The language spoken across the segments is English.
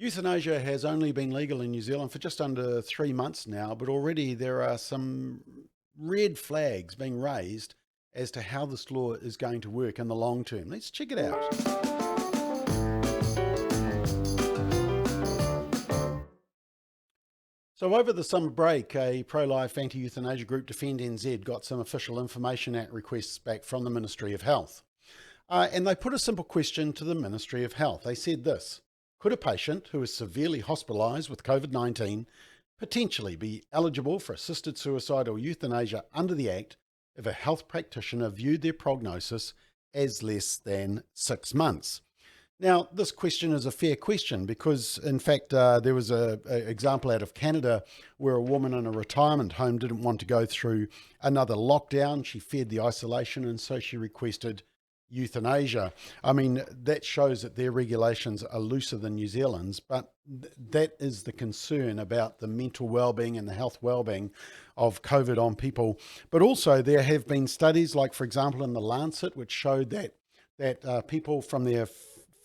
Euthanasia has only been legal in New Zealand for just under 3 months now, but already there are some red flags being raised as to how this law is going to work in the long term. Let's check it out. So over the summer break, a pro-life anti-euthanasia group, Defend NZ, got some official Information Act requests back from the Ministry of Health. And they put a simple question to the Ministry of Health. They said this: could a patient who is severely hospitalised with COVID-19 potentially be eligible for assisted suicide or euthanasia under the Act if a health practitioner viewed their prognosis as less than 6 months? Now, this question is a fair question because, in fact, there was an example out of Canada where a woman in a retirement home didn't want to go through another lockdown. She feared the isolation, and so she requested euthanasia. I mean, that shows that their regulations are looser than New Zealand's, but that is the concern about the mental well-being and the health well-being of COVID on people. But also there have been studies like, for example, in the Lancet, which showed that people from their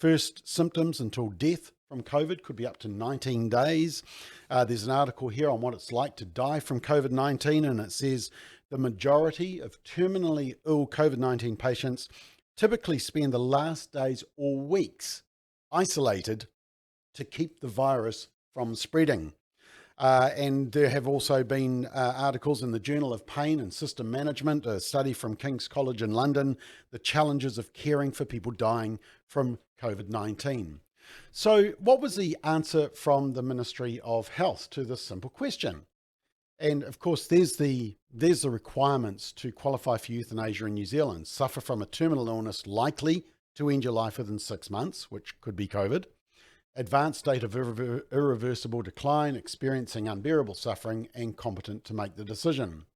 first symptoms until death from COVID could be up to 19 days. There's an article here on what it's like to die from COVID-19, and it says the majority of terminally ill COVID-19 patients typically spend the last days or weeks isolated to keep the virus from spreading. And there have also been articles in the Journal of Pain and System Management, a study from King's College in London, the challenges of caring for people dying from COVID-19. So what was the answer from the Ministry of Health to this simple question? And of course, there's the requirements to qualify for euthanasia in New Zealand: suffer from a terminal illness likely to end your life within 6 months, which could be COVID, advanced state of irreversible decline, experiencing unbearable suffering, and competent to make the decision.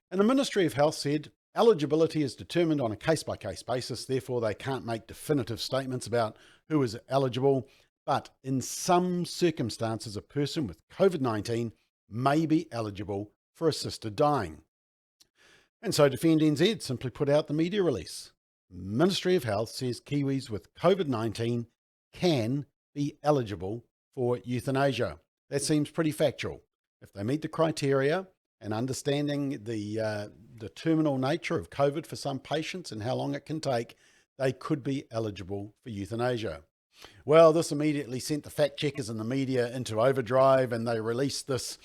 And the Ministry of Health said eligibility is determined on a case-by-case basis, therefore they can't make definitive statements about who is eligible, but in some circumstances a person with COVID-19 may be eligible for assisted dying. And so Defend NZ simply put out the media release. Ministry of Health says Kiwis with COVID-19 can be eligible for euthanasia. That seems pretty factual. If they meet the criteria and understanding the terminal nature of COVID for some patients and how long it can take, they could be eligible for euthanasia. Well, this immediately sent the fact checkers and the media into overdrive, and they released this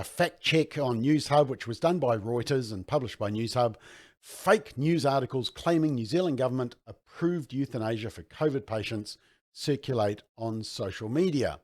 fact check on Newshub, which was done by Reuters and published by Newshub. Fake news articles claiming New Zealand government approved euthanasia for COVID patients circulate on social media.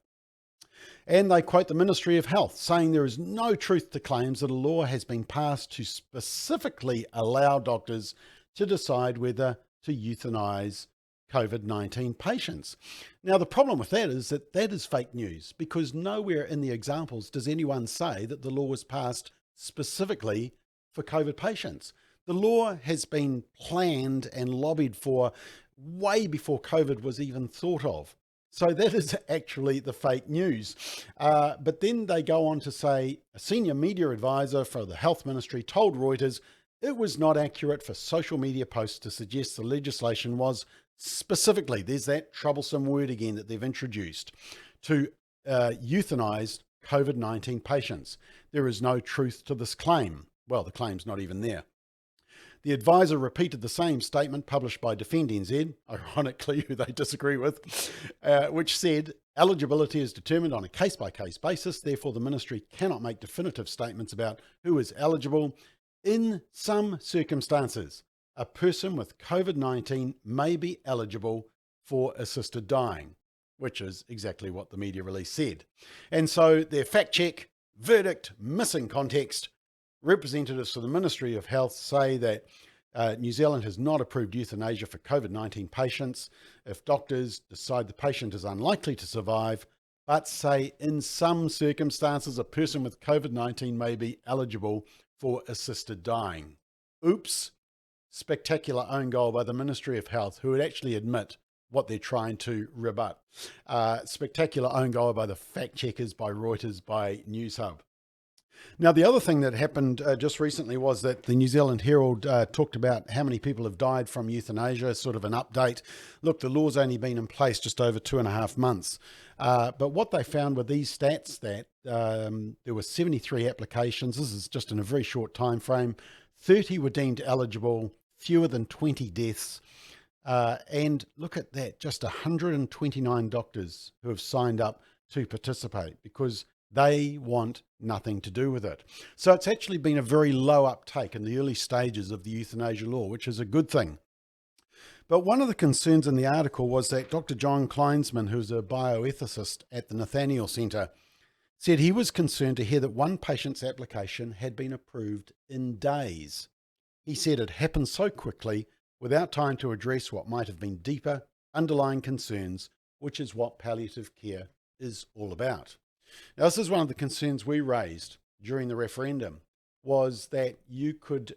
And they quote the Ministry of Health, saying there is no truth to claims that a law has been passed to specifically allow doctors to decide whether to euthanize COVID-19 patients. Now, the problem with that is fake news, because nowhere in the examples does anyone say that the law was passed specifically for COVID patients. The law has been planned and lobbied for way before COVID was even thought of. So that is actually the fake news. But then they go on to say a senior media advisor for the Health Ministry told Reuters it was not accurate for social media posts to suggest the legislation was specifically, there's that troublesome word again that they've introduced, to euthanize COVID-19 patients. There is no truth to this claim. Well, the claim's not even there. The advisor repeated the same statement published by Defend NZ, ironically who they disagree with, which said eligibility is determined on a case-by-case basis, therefore the ministry cannot make definitive statements about who is eligible. In some circumstances, a person with COVID-19 may be eligible for assisted dying, which is exactly what the media release said. And so their fact check, verdict, missing context. Representatives for the Ministry of Health say that New Zealand has not approved euthanasia for COVID-19 patients if doctors decide the patient is unlikely to survive, but say in some circumstances a person with COVID-19 may be eligible for assisted dying. Oops. Spectacular own goal by the Ministry of Health, who would actually admit what they're trying to rebut. Spectacular own goal by the fact checkers, by Reuters, by Newshub. Now, the other thing that happened just recently was that the New Zealand Herald talked about how many people have died from euthanasia, sort of an update. Look, the law's only been in place just over 2.5 months. But what they found were these stats that there were 73 applications. This is just in a very short time frame. 30 were deemed eligible, fewer than 20 deaths. And look at that, just 129 doctors who have signed up to participate because they want nothing to do with it. So it's actually been a very low uptake in the early stages of the euthanasia law, which is a good thing. But one of the concerns in the article was that Dr. John Kleinsman, who's a bioethicist at the Nathaniel Centre, said he was concerned to hear that one patient's application had been approved in days. He said it happened so quickly without time to address what might have been deeper underlying concerns, which is what palliative care is all about. Now, this is one of the concerns we raised during the referendum, was that you could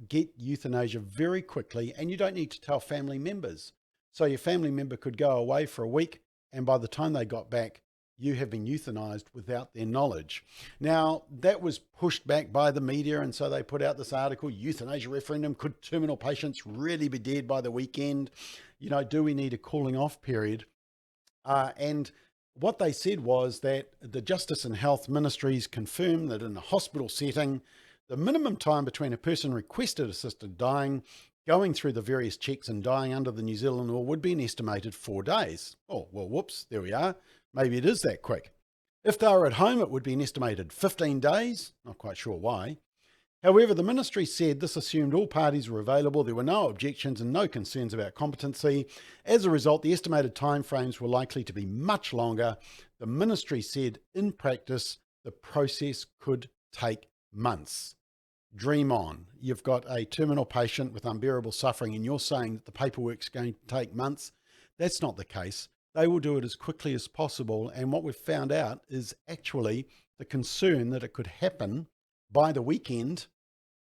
get euthanasia very quickly and you don't need to tell family members. So your family member could go away for a week and by the time they got back, you have been euthanized without their knowledge. Now, that was pushed back by the media, and so they put out this article, Euthanasia Referendum, could terminal patients really be dead by the weekend? You know, do we need a cooling off period? And what they said was that the Justice and Health Ministries confirmed that in a hospital setting, the minimum time between a person requested assisted dying, going through the various checks and dying under the New Zealand law would be an estimated 4 days. Oh, well, whoops, there we are. Maybe it is that quick. If they were at home, it would be an estimated 15 days. Not quite sure why. However, the ministry said this assumed all parties were available, there were no objections and no concerns about competency. As a result, the estimated timeframes were likely to be much longer. The ministry said, in practice, the process could take months. Dream on. You've got a terminal patient with unbearable suffering and you're saying that the paperwork's going to take months. That's not the case. They will do it as quickly as possible. And what we've found out is actually the concern that it could happen by the weekend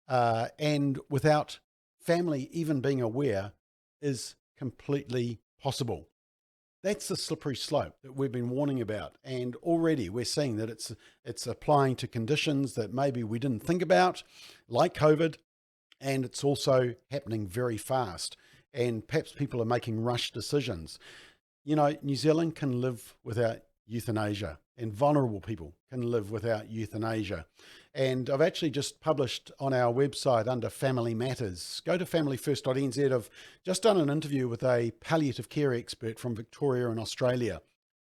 and without family even being aware is completely possible. That's the slippery slope that we've been warning about. And already we're seeing that it's applying to conditions that maybe we didn't think about, like COVID, and it's also happening very fast. And perhaps people are making rush decisions. You know, New Zealand can live without euthanasia and vulnerable people can live without euthanasia. And I've actually just published on our website under Family Matters. Go to familyfirst.nz. I've just done an interview with a palliative care expert from Victoria in Australia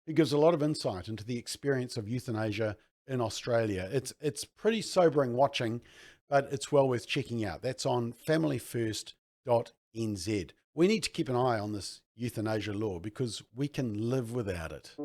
who gives a lot of insight into the experience of euthanasia in Australia. It's pretty sobering watching, but it's well worth checking out. That's on familyfirst.nz. We need to keep an eye on this euthanasia law because we can live without it.